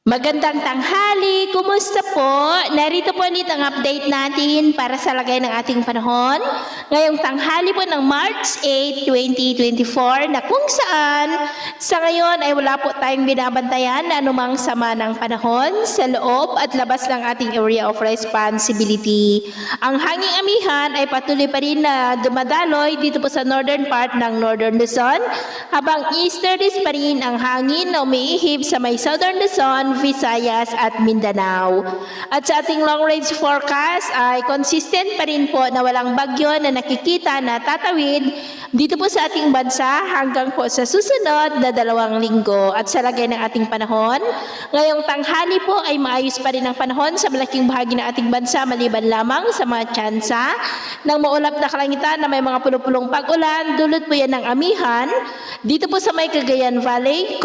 Magandang tanghali, kumusta po? Narito po ulit ang update natin para sa lagay ng ating panahon. Ngayong tanghali po ng March 8, 2024 na kung saan sa ngayon ay wala po tayong binabantayan na anumang sama ng panahon sa loob at labas ng ating area of responsibility. Ang hanging amihan ay patuloy pa rin na dumadaloy dito po sa northern part ng Northern Luzon, habang easterlies pa rin ang hangin na umiihip sa may southern Luzon, Visayas at Mindanao. At sa ating long range forecast ay consistent pa rin po na walang bagyo na nakikita na tatawid dito po sa ating bansa hanggang po sa susunod na 2 linggo. At sa lagay ng ating panahon, ngayong tanghali po ay maayos pa rin ang panahon sa malaking bahagi ng ating bansa maliban lamang sa mga tsansa ng maulap na kalangitan na may mga pulo-pulong pag-ulan. Dulot po yan ng amihan dito po sa may Cagayan Valley,